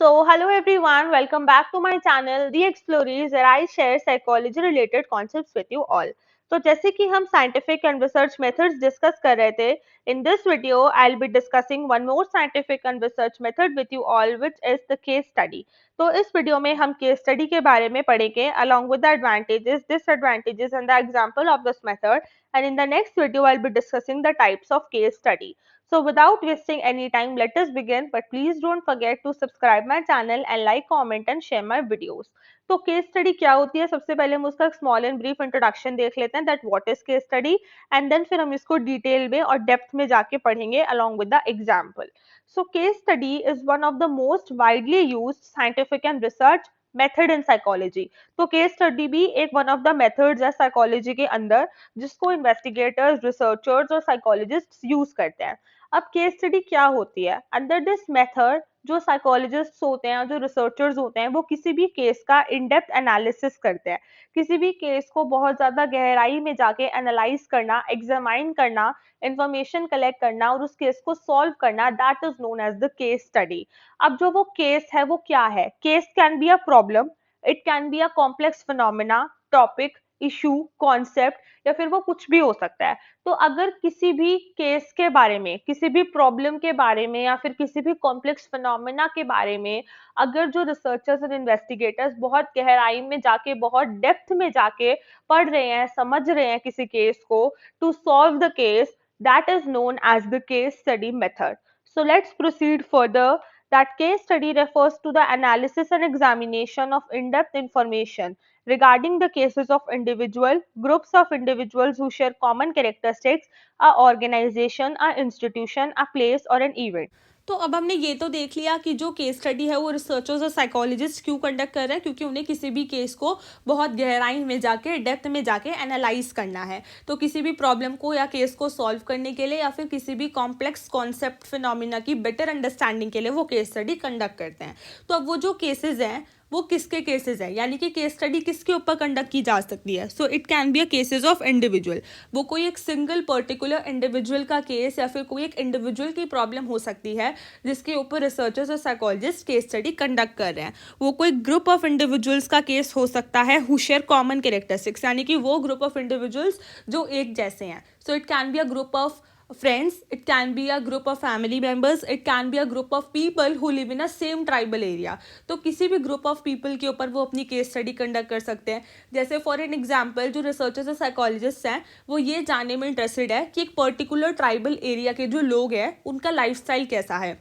Hello everyone, welcome back to my channel The Explorees where I share psychology related concepts with you all. तो जैसे कि हम scientific and research methods discuss कर रहे थे, in this video I'll be discussing one more scientific and research method with you all, which is the case study. तो इस video में हम case study के बारे में पढ़ेंगे along with the advantages, disadvantages and the example of this method, and in the next video I'll be discussing the types of case study. So without wasting any time, let us begin. But please don't forget to subscribe my channel and like, comment and share my videos. तो case study क्या होती है? सबसे पहले हम उसका small and brief introduction देख लेते हैं, that what is case study, and then फिर हम इसको डिटेल में और डेप्थ में जाके पढ़ेंगे along with the example. So case study is one of the most widely used scientific and research method in psychology. तो केस स्टडी भी एक वन ऑफ द मेथड्स है साइकोलॉजी के अंदर, जिसको इन्वेस्टिगेटर्स, रिसर्चर्स और साइकोलॉजिस्ट यूज करते हैं. अब केस स्टडी क्या होती है? अंडर दिस मेथड जो साइकोलॉजिस्ट होते हैं, जो रिसर्चर्स होते हैं, वो किसी भी केस का इन डेप्थ एनालिसिस करते हैं. किसी भी केस को बहुत ज्यादा गहराई में जाके एनालाइज करना, एग्जामाइन करना, इंफॉर्मेशन कलेक्ट करना और उस केस को सॉल्व करना, that is known as the case study. अब जो वो केस है वो क्या है? Case can be a problem, it can be a complex phenomena, topic, issue, concept, या फिर वो कुछ भी हो सकता है. तो अगर किसी भी केस के बारे में, किसी भी प्रॉब्लम के बारे में या फिर किसी भी कॉम्प्लेक्स फिनोमेना के बारे में अगर जो रिसर्चर्स और इन्वेस्टिगेटर्स बहुत गहराई में जाके, बहुत डेप्थ में जाके पढ़ रहे हैं, समझ रहे हैं किसी केस को, to solve the case, that is known as the case study method. So let's proceed further. That case study refers to the analysis and examination of in-depth information regarding the cases of individual, groups of individuals who share common characteristics, a organization, a institution, a place or an event. तो अब हमने ये तो देख लिया कि जो case study है वो रिसर्चर्स और साइकोलॉजिस्ट क्यों कंडक्ट कर रहे हैं, क्योंकि उन्हें किसी भी केस को बहुत गहराई में जाके, डेप्थ में जाके एनालाइज करना है. तो किसी भी प्रॉब्लम को या केस को सॉल्व करने के लिए या फिर किसी भी कॉम्प्लेक्स कॉन्सेप्ट फिनोमिना की बेटर अंडरस्टैंडिंग के लिए वो केस स्टडी कंडक्ट करते हैं. तो अब वो जो केसेस हैं वो किसके केसेस है, यानी कि केस स्टडी किसके ऊपर कंडक्ट की जा सकती है. So it can be a cases of individual. वो कोई एक सिंगल पर्टिकुलर इंडिविजुअल का केस या फिर कोई एक इंडिविजुअल की प्रॉब्लम हो सकती है जिसके ऊपर रिसर्चर्स और साइकोलॉजिस्ट केस स्टडी कंडक्ट कर रहे हैं. वो कोई ग्रुप ऑफ इंडिविजुअल्स का केस हो सकता है हु शेयर कॉमन कैरेक्टरिस्टिक्स, यानी कि वो ग्रुप ऑफ इंडिविजुअल्स जो एक जैसे हैं. So it can be a group of friends, it can be a group of family members, it can be a group of people who live in a same tribal area. तो किसी भी group of people के ऊपर वो अपनी case study conduct कर सकते हैं. जैसे फॉर एन एग्जाम्पल जो रिसर्चर्स और साइकोलॉजिस्ट हैं वो ये जानने में इंटरेस्टेड है कि एक पर्टिकुलर ट्राइबल एरिया के जो लोग हैं उनका लाइफस्टाइल कैसा है,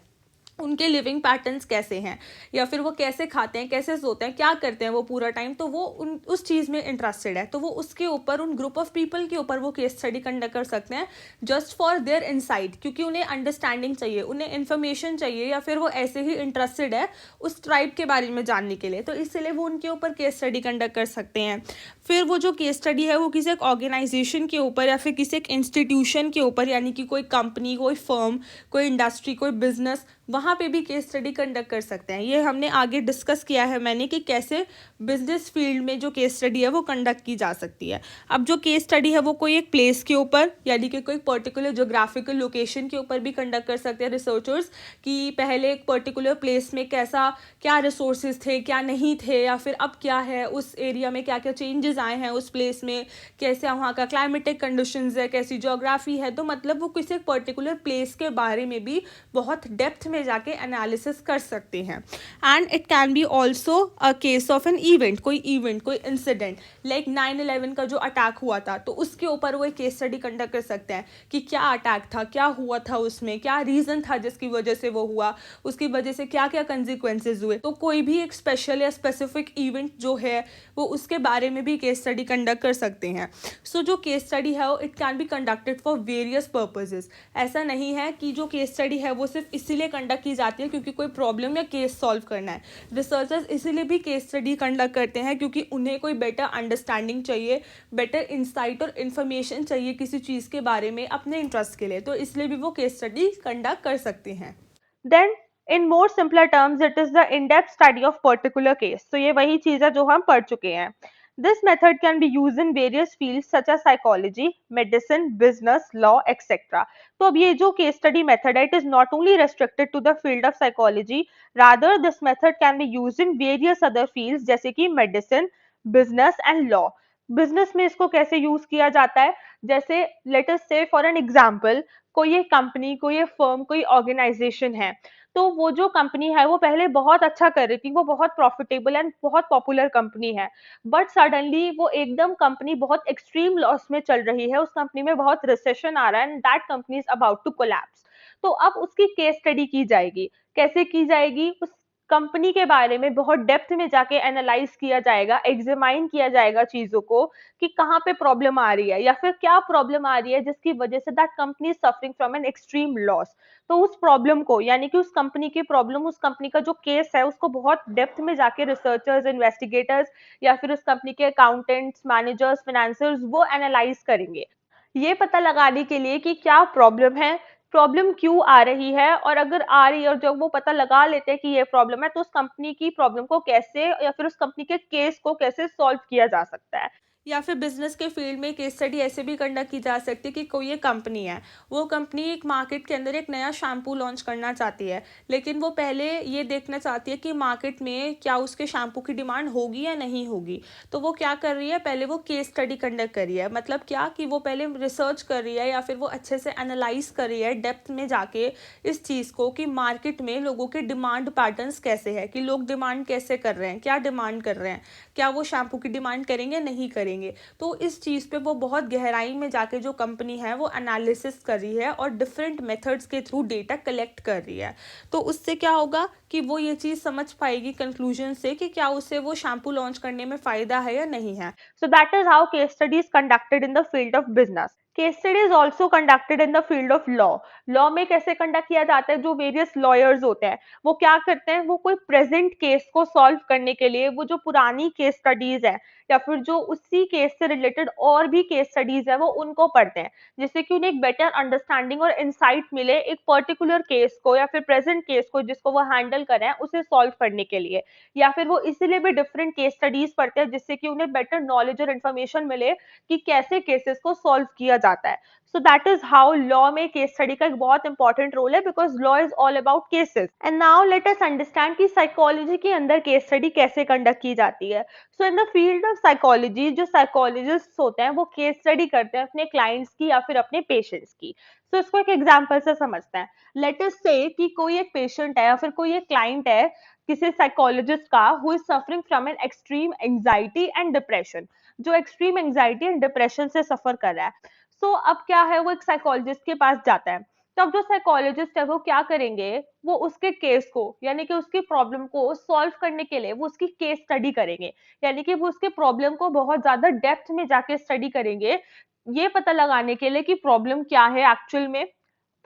उनके लिविंग पैटर्न्स कैसे हैं, या फिर वो कैसे खाते हैं, कैसे सोते हैं, क्या करते हैं वो पूरा टाइम. तो वो उस चीज़ में इंटरेस्टेड है, तो वो उसके ऊपर, उन ग्रुप ऑफ पीपल के ऊपर वो केस स्टडी कंडक्ट कर सकते हैं जस्ट फॉर देयर इनसाइट, क्योंकि उन्हें अंडरस्टैंडिंग चाहिए, उन्हें इन्फॉर्मेशन चाहिए, या फिर वो ऐसे ही इंटरेस्टेड है उस ट्राइब के बारे में जानने के लिए, तो इसलिए वो उनके ऊपर केस स्टडी कंडक्ट कर सकते हैं. फिर वो जो केस स्टडी है वो किसी एक ऑर्गेनाइजेशन के ऊपर या फिर किसी एक इंस्टीट्यूशन के ऊपर, यानी कि कोई कंपनी, कोई फर्म, कोई इंडस्ट्री, कोई बिजनेस, वहाँ पे भी केस स्टडी कंडक्ट कर सकते हैं. ये हमने आगे डिस्कस किया है मैंने कि कैसे बिजनेस फील्ड में जो केस स्टडी है वो कंडक्ट की जा सकती है. अब जो केस स्टडी है वो कोई एक प्लेस के ऊपर, यानी कि कोई पर्टिकुलर जोग्राफिकल लोकेशन के ऊपर भी कंडक्ट कर सकते हैं रिसर्चर्स, कि पहले एक पर्टिकुलर प्लेस में कैसा, क्या रिसोर्सेज थे, क्या नहीं थे, या फिर अब क्या है, उस एरिया में क्या क्या चेंजेस आए हैं उस प्लेस में, कैसे वहाँ का क्लाइमेटिक कंडीशंस है, कैसी जोग्राफी है. तो मतलब वो किसी एक पर्टिकुलर प्लेस के बारे में भी बहुत डेप्थ में जाके एनालिसिस कर सकते हैं. And it can B also a case of an event, कोई इवेंट, कोई इंसिडेंट, लाइक 9/11 का जो अटैक हुआ था, तो उसके ऊपर वो एक केस स्टडी कंडक्ट कर सकते हैं कि क्या अटैक था, क्या हुआ था उसमें, क्या रीज़न था जिसकी वजह से वो हुआ, उसकी वजह से क्या क्या कंसिक्वेंसेज हुए. तो कोई भी एक स्पेशल या स्पेसिफिक इवेंट जो है वो उसके बारे में भी केस स्टडी कंडक्ट कर सकते हैं. सो जो केस स्टडी है it can be conducted for various purposes. ऐसा नहीं है कि जो केस स्टडी है वो सिर्फ इसीलिए कंडक्ट की जाती है क्योंकि कोई प्रॉब्लम या केस सॉल्व करना है. रिसर्चर्स इसीलिए भी केस स्टडी कंडक्ट करते हैं क्योंकि उन्हें कोई बेटर अंडरस्टैंडिंग चाहिए, बेटर इंसाइट और इन्फॉर्मेशन चाहिए किसी चीज़ के बारे में अपने इंटरेस्ट के लिए, तो इसलिए भी वो केस स्टडी कंडक्ट कर सकते हैं. Then in more simpler terms, it is the in-depth study of particular case. तो ये वही चीज़ है जो हम पढ़ चुके हैं. This method can be used in various fields such as psychology, medicine, business, law, etc. तो अब ये जो case study method है, it is not only restricted to the field of psychology, rather this method can be used in various other fields जैसे कि medicine, business and law. Business में इसको कैसे यूज किया जाता है, जैसे लेट अस से फॉर एन एग्जांपल, कोई एक कंपनी, कोई एक फर्म, कोई ऑर्गेनाइजेशन है, तो वो जो कंपनी है वो पहले बहुत अच्छा कर रही थी, वो बहुत प्रॉफिटेबल एंड बहुत पॉपुलर कंपनी है, बट सडनली वो एकदम कंपनी बहुत एक्सट्रीम लॉस में चल रही है, उस कंपनी में बहुत रिसेशन आ रहा है and that company is about to collapse. तो अब उसकी केस स्टडी की जाएगी, कैसे की जाएगी, उस कंपनी के बारे में बहुत डेप्थ में जाके एनालाइज किया जाएगा, एग्जामाइन किया जाएगा चीजों को कि कहाँ पे प्रॉब्लम आ रही है या फिर क्या प्रॉब्लम आ रही है जिसकी वजह say that company is suffering from an extreme loss. तो उस प्रॉब्लम को, यानी कि उस कंपनी की प्रॉब्लम, उस कंपनी का जो केस है, उसको बहुत डेप्थ में जाके रिसर्चर्स, इन्वेस्टिगेटर्स या फिर उस कंपनी के अकाउंटेंट्स, मैनेजर्स, फाइनेंसर्स वो एनालाइज करेंगे, ये पता लगाने के लिए कि क्या प्रॉब्लम है, प्रॉब्लम क्यों आ रही है, और अगर आ रही है और जब वो पता लगा लेते हैं कि ये प्रॉब्लम है, तो उस कंपनी की प्रॉब्लम को कैसे या फिर उस कंपनी के केस को कैसे सॉल्व किया जा सकता है। या फिर बिजनेस के फील्ड में केस स्टडी ऐसे भी कंडक्ट की जा सकती है कि कोई एक कंपनी है, वो कंपनी एक मार्केट के अंदर एक नया शैम्पू लॉन्च करना चाहती है, लेकिन वो पहले ये देखना चाहती है कि मार्केट में क्या उसके शैम्पू की डिमांड होगी या नहीं होगी। तो वो क्या कर रही है, पहले वो केस स्टडी कंडक्ट कर रही है, मतलब क्या कि वो पहले रिसर्च कर रही है या फिर वो अच्छे से एनालाइज कर रही है डेप्थ में जाके इस चीज़ को कि मार्केट में लोगों के डिमांड पैटर्न्स कैसे हैं, कि लोग डिमांड कैसे कर रहे हैं, क्या डिमांड कर रहे हैं, क्या वो शैम्पू की डिमांड करेंगे नहीं करेंगे। तो इस चीज़ पे वो बहुत गहराई में जाके जो कंपनी है वो एनालिसिस कर रही है और डिफरेंट मेथड्स के थ्रू डेटा कलेक्ट कर रही है। तो उससे क्या होगा कि वो ये चीज़ समझ पाएगी कंक्लूजन से कि क्या उसे वो शैम्पू लॉन्च करने में फ़ायदा है या नहीं है। So that is how case study is conducted in the field of business. Case study is also conducted in the field of law. Law में कैसे कंडक्ट किया जाता है, जो वेरियस लॉयर्स होते हैं वो क्या करते हैं, वो कोई प्रेजेंट केस को सॉल्व करने के लिए वो जो पुरानी केस स्टडीज है या फिर जो उसी केस से रिलेटेड और भी केस स्टडीज है वो उनको पढ़ते हैं, जिससे कि उन्हें एक बेटर अंडरस्टैंडिंग और इंसाइट मिले एक पर्टिकुलर केस को या फिर प्रेजेंट केस को जिसको वो हैंडल कर रहे हैं उसे सॉल्व करने के लिए। या फिर वो इसीलिए भी डिफरेंट केस स्टडीज पढ़ते हैं जिससे कि उन्हें बेटर नॉलेज और इन्फॉर्मेशन मिले कि कैसे केसेस को सॉल्व किया जाता है। So that is how law में केस स्टडी का एक बहुत इंपॉर्टेंट रोल है, because law is all about cases. And now let us understand कि साइकोलॉजी के अंदर केस स्टडी कैसे कंडक्ट की जाती है। So in the field of psychology जो साइकोलॉजिस्ट होते हैं वो केस स्टडी करते हैं अपने क्लाइंट्स की या फिर अपने पेशेंट्स की। सो इसको एक एग्जांपल से समझते हैं। लेट अस से कि कोई एक पेशेंट है या फिर कोई एक क्लाइंट है किसी साइकोलॉजिस्ट का, who is suffering from an extreme anxiety and depression, जो एक्सट्रीम एंजाइटी एंड डिप्रेशन से सफर कर रहा है। सो अब क्या है, वो एक साइकोलॉजिस्ट के पास जाता है। तो अब जो साइकोलॉजिस्ट है वो क्या करेंगे, वो उसके केस को, यानी कि उसकी प्रॉब्लम को सॉल्व करने के लिए वो उसकी केस स्टडी करेंगे, यानी कि वो उसके प्रॉब्लम को बहुत ज्यादा डेप्थ में जाके स्टडी करेंगे, ये पता लगाने के लिए कि प्रॉब्लम क्या है एक्चुअल में,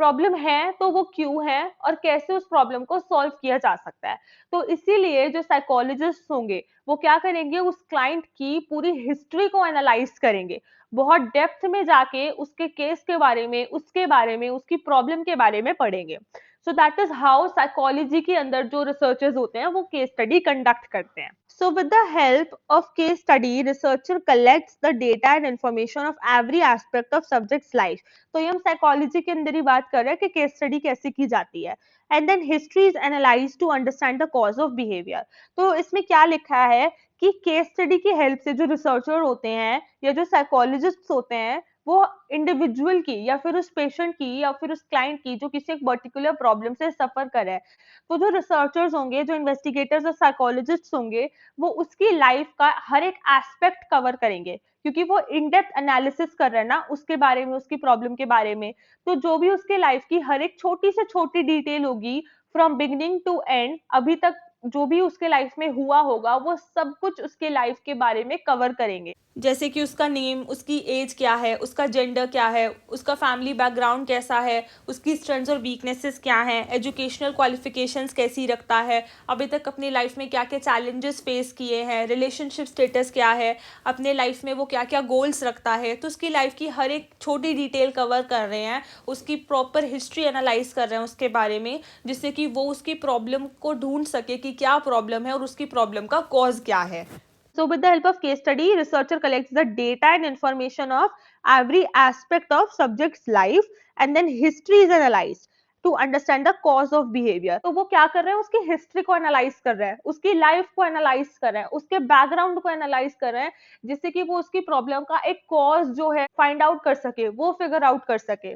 प्रॉब्लम है तो वो क्यों है और कैसे उस प्रॉब्लम को सॉल्व किया जा सकता है। तो इसीलिए जो साइकोलॉजिस्ट होंगे वो क्या करेंगे, उस क्लाइंट की पूरी हिस्ट्री को एनालाइज करेंगे, बहुत डेप्थ में जाके उसके केस के बारे में, उसके बारे में, उसकी प्रॉब्लम के बारे में पढ़ेंगे। सो दैट इज हाउ साइकोलॉजी के अंदर जो रिसर्चर्स होते हैं वो केस स्टडी कंडक्ट करते हैं। So with the help of case study, researcher collects the data and information of every aspect of subject's life. तो ये हम साइकोलॉजी के अंदर ही बात कर रहे हैं कि केस स्टडी कैसे की जाती है। And then history is analyse to understand the cause of behaviour. तो इसमें क्या लिखा है कि केस स्टडी की हेल्प से जो रिसर्चर होते हैं या जो साइकोलॉजिस्ट होते हैं वो इंडिविजुअल की या फिर उस पेशेंट की या फिर उस क्लाइंट की जो किसी एक पर्टिकुलर प्रॉब्लम से सफर कर रहा है, तो जो रिसर्चर्स होंगे, जो इन्वेस्टिगेटर्स और साइकोलॉजिस्ट होंगे, वो उसकी लाइफ का हर एक एस्पेक्ट कवर करेंगे, क्योंकि वो इन डेप्थ एनालिसिस कर रहे हैं ना उसके बारे में, उसकी प्रॉब्लम के बारे में। तो जो भी उसके लाइफ की हर एक छोटी से छोटी डिटेल होगी, फ्रॉम बिगिनिंग टू एंड, अभी तक जो भी उसके लाइफ में हुआ होगा वो सब कुछ उसके लाइफ के बारे में कवर करेंगे। जैसे कि उसका नेम, उसकी एज क्या है, उसका जेंडर क्या है, उसका फैमिली बैकग्राउंड कैसा है, उसकी स्ट्रेंथ्स और वीकनेसेस क्या हैं, एजुकेशनल क्वालिफिकेशंस कैसी रखता है, अभी तक अपनी लाइफ में क्या क्या चैलेंजेस फेस किए हैं, रिलेशनशिप स्टेटस क्या है, अपने लाइफ में वो क्या क्या गोल्स रखता है। तो उसकी लाइफ की हर एक छोटी डिटेल कवर कर रहे हैं, उसकी प्रॉपर हिस्ट्री एनालाइज कर रहे हैं उसके बारे में, जिससे कि वो उसकी प्रॉब्लम को ढूंढ सके कि क्या प्रॉब्लम है और उसकी प्रॉब्लम का कॉज क्या है। So with the help of case study, researcher collects the data and information of every aspect of subject's life and then history is analyzed to understand the cause of behavior. तो वो क्या कर रहे हैं, उसकी history को analyse कर रहे हैं, उसकी लाइफ को एनालाइज कर रहे हैं, उसके बैकग्राउंड को एनालाइज कर रहे हैं, जिससे कि वो उसकी प्रॉब्लम का एक कॉज जो है फाइंड आउट कर सके, वो फिगर आउट कर सके.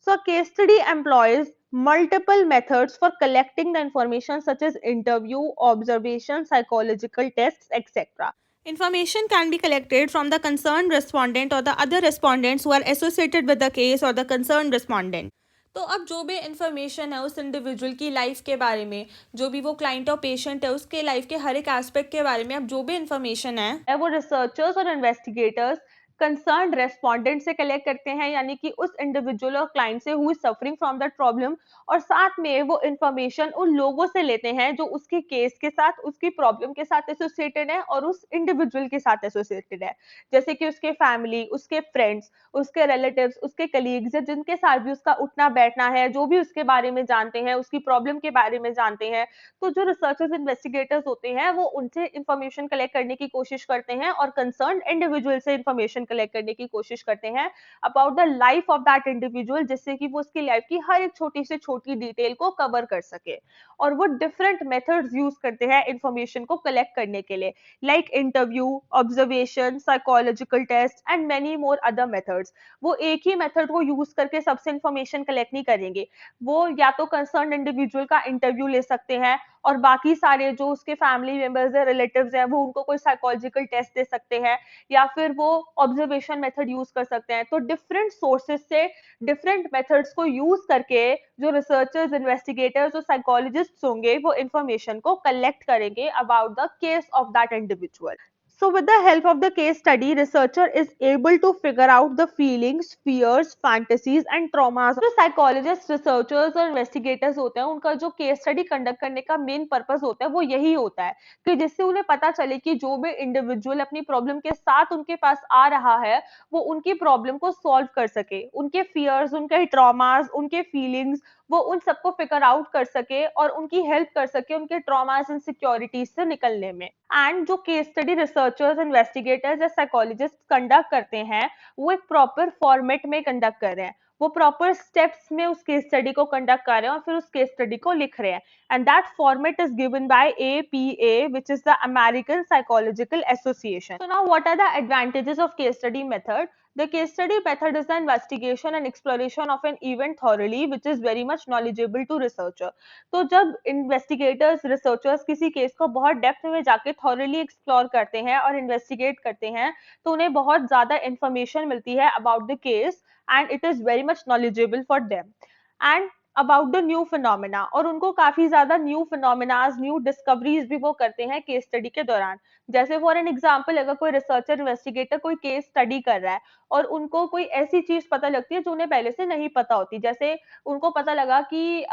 So case study employs multiple methods for collecting the information such as interview, observation, psychological tests, etc. Information can be collected from the concerned respondent or the other respondents who are associated with the case or the concerned respondent. तो अब जो भी information है उस individual की life के बारे में, जो भी वो क्लाइंट और पेशेंट है उसके लाइफ के हर एक एस्पेक्ट के बारे में अब जो भी इन्फॉर्मेशन है वो रिसर्चर्स और इन्वेस्टिगेटर्स कंसर्न रेस्पोंडेंट से कलेक्ट करते हैं, यानी कि उस इंडिविजुअल और क्लाइंट से who is suffering from that problem, और साथ में वो इंफॉर्मेशन उन लोगों से लेते हैं जो उसके केस के साथ, उसकी प्रॉब्लम के साथ एसोसिएटेड है और उस इंडिविजुअल के साथ एसोसिएटेड है, जैसे कि उसके फैमिली, उसके फ्रेंड्स, उसके रिलेटिव्स, उसके कलीग्स, जिनके साथ भी उसका उठना बैठना है, जो भी उसके बारे में जानते हैं, उसकी प्रॉब्लम के बारे में जानते हैं. तो जो रिसर्चर्स इन्वेस्टिगेटर्स होते हैं वो उनसे इंफॉर्मेशन कलेक्ट करने की कोशिश करते हैं और कंसर्न इंडिविजुअल से इंफॉर्मेशन कलेक्ट करने की कोशिश करते हैं about the life of that individual, जिससे कि वो उसकी लाइफ की हर एक छोटी से छोटी डिटेल को कवर कर सके. और वो डिफरेंट मेथड्स यूज करते हैं इंफॉर्मेशन को कलेक्ट करने के लिए, like interview, observation, psychological test and many more other methods. वो एक ही मेथड को यूज करके सबसे इंफॉर्मेशन कलेक्ट नहीं करेंगे, वो या तो कंसर्न इंडिविजुअल का इंटरव्यू ले सकते हैं और बाकी सारे जो उसके फैमिली मेंबर्स है, रिलेटिव्स हैं, वो उनको कोई साइकोलॉजिकल टेस्ट दे सकते हैं, या फिर वो ऑब्जर्वेशन मेथड यूज कर सकते हैं. तो डिफरेंट सोर्सेज से डिफरेंट मेथड्स को यूज करके जो रिसर्चर्स, इन्वेस्टिगेटर्स और साइकोलॉजिस्ट्स होंगे वो इंफॉर्मेशन को कलेक्ट करेंगे about the case of that individual. So with the help of the case study, researcher is able to figure out the feelings, fears, fantasies and traumas. जो psychologists, researchers और investigators होते हैं, उनका जो case study conduct करने का main purpose होता है वो यही होता है कि जिससे उन्हें पता चले कि जो भी individual अपनी problem के साथ उनके पास आ रहा है वो उनकी problem को solve कर सके, उनके fears, उनके traumas, उनके feelings, वो उन सबको फिगर आउट कर सके और उनकी हेल्प कर सके उनके ट्रॉमास, इनसिक्योरिटीज से निकलने में. एंड जो केस स्टडी रिसर्चर्स, इन्वेस्टिगेटर्स या साइकोलॉजिस्ट कंडक्ट करते हैं वो एक प्रॉपर फॉर्मेट में कंडक्ट कर रहे हैं, वो प्रॉपर स्टेप्स में उस केस स्टडी को कंडक्ट कर रहे हैं और फिर उस केस स्टडी को लिख रहे हैं. And that format is given by APA, which is the American Psychological Association. So now what are the advantages of case study method? The case study method is the investigation and exploration of an event thoroughly, which is very much knowledgeable to researcher. तो जब investigators, researchers किसी case को बहुत depth में जाके thoroughly explore करते हैं और investigate करते हैं तो उन्हें बहुत ज़्यादा information मिलती है about the case and it is very much knowledgeable for them. And about the new phenomena, और उनको काफी ज्यादा न्यू फिनोमिनाज, न्यू डिस्कवरीज भी वो करते हैं केस स्टडी के दौरान. जैसे फॉर एन एग्जांपल, अगर कोई रिसर्चर, इन्वेस्टिगेटर कोई केस स्टडी कर रहा है और उनको कोई ऐसी चीज पता लगती है जो उन्हें पहले से नहीं पता होती, जैसे उनको पता लगा कि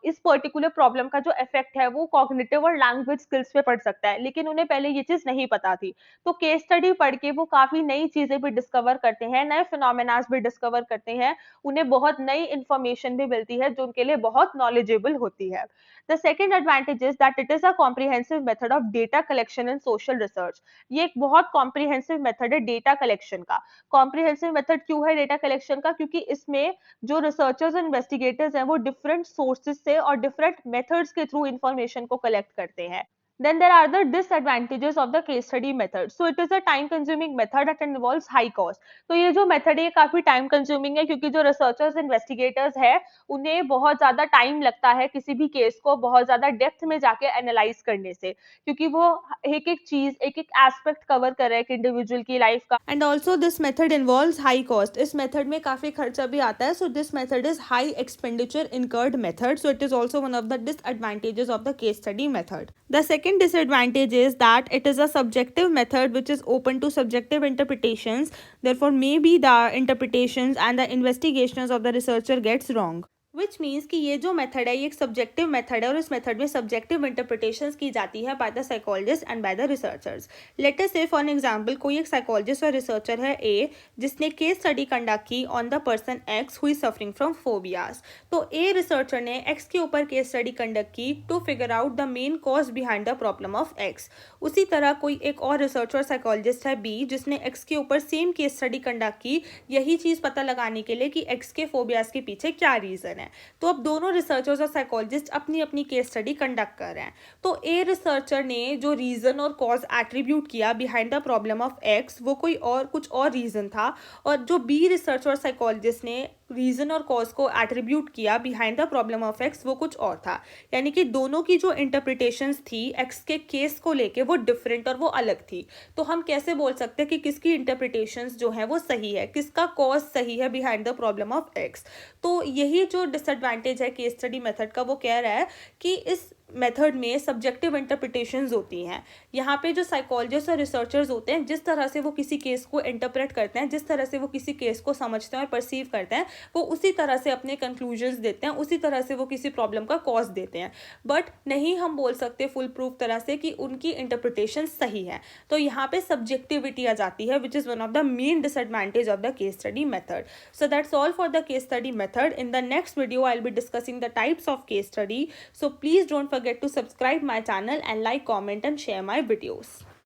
इस पर्टिकुलर प्रॉब्लम का जो इफेक्ट है वो कॉग्निटिव और लैंग्वेज स्किल्स पे पड़ सकता है, लेकिन उन्हें पहले ये चीज नहीं पता थी. तो केस स्टडी पढ़ के वो काफी नई चीजें भी डिस्कवर करते हैं, नए फिनोमिनाज भी डिस्कवर करते हैं, उन्हें बहुत नई इंफॉर्मेशन भी मिलती है जो उनके लिए बहुत नॉलेजेबल होती है. The second advantage is that it is a comprehensive method of data collection and social research. ये एक बहुत comprehensive method है data collection का. Comprehensive method क्यों है data collection का? क्योंकि इसमें जो researchers और investigators हैं वो different sources से और different methods के through information को collect करते हैं. Then there are the disadvantages of the case study method. So it is a time consuming method that involves high cost. तो ये जो method है ये काफी time consuming है क्योंकि जो researchers, investigators है उन्हें बहुत ज्यादा टाइम लगता है किसी भी केस को बहुत ज्यादा डेप्थ में जाके एनालाइज करने से, क्योंकि वो एक एक चीज, एक एक एस्पेक्ट कवर कर रहे हैं एक इंडिविजुअल की लाइफ का. And also this method involves high cost. इस मेथड में काफी खर्चा भी आता है. So this method is high expenditure incurred method. So it is also one of the disadvantages of the case study method. The second disadvantage is that it is a subjective method which is open to subjective interpretations. Therefore, maybe the interpretations and the investigations of the researcher gets wrong. Which means कि ये जो method है ये एक subjective method है और इस method में सब्जेक्टिव इंटरप्रिटेशंस की जाती है by the psychologist and by the researchers. Let us से फॉर एन एग्जांपल कोई एक साइकोलॉजिस्ट और रिसर्चर है ए जिसने केस स्टडी कंडक्ट की on the person X who is suffering from phobias. तो ए रिसर्चर ने एक्स के ऊपर केस स्टडी कंडक्ट की to figure out the main cause behind the problem of X. उसी तरह कोई एक और रिसर्चर साइकोलॉजिस्ट है बी जिसने एक्स के ऊपर सेम केस स्टडी कंडक्ट की यही चीज़ पता लगाने के लिए कि एक्स के फोबियाज के पीछे क्या रीज़न है। तो अब दोनों रिसर्चर्स और साइकोलॉजिस्ट अपनी अपनी केस स्टडी कंडक्ट कर रहे हैं। तो ए रिसर्चर ने जो रीजन और कॉज एट्रीब्यूट किया behind the problem of x वो कोई और कुछ और रीजन था, और जो बी रिसर्चर और साइकोलॉजिस्ट ने रीजन और कॉज को एट्रीब्यूट किया behind the problem of x वो कुछ और था। यानी कि दोनों की जो इंटरप्रिटेशंस थी एक्स के केस को लेके वो डिफरेंट और वो अलग थी। तो हम कैसे बोल सकते हैं कि किसकी इंटरप्रिटेशंस जो है वो सही है, किसका कॉज सही है behind the problem of x. तो यही जो डिसएडवांटेज है केस स्टडी मेथड का वो कह रहा है कि इस मेथड में सब्जेक्टिव इंटरप्रिटेशंस होती हैं। यहाँ पे जो साइकोलॉजिस्ट और रिसर्चर्स होते हैं जिस तरह से वो किसी केस को इंटरप्रेट करते हैं, जिस तरह से वो किसी केस को समझते हैं और परसीव करते हैं, वो उसी तरह से अपने कंक्लूजन्स देते हैं, उसी तरह से वो किसी प्रॉब्लम का कॉज देते हैं। बट नहीं हम बोल सकते फुल प्रूफ तरह से कि उनकी इंटरप्रिटेशन सही है। तो यहाँ पे सब्जेक्टिविटी आ जाती है which is one of the main disadvantage of the case study method. So that's all for the case study method. In the next video, I'll be discussing the types of case study. So please don't forget to subscribe my channel and like, comment and share my videos.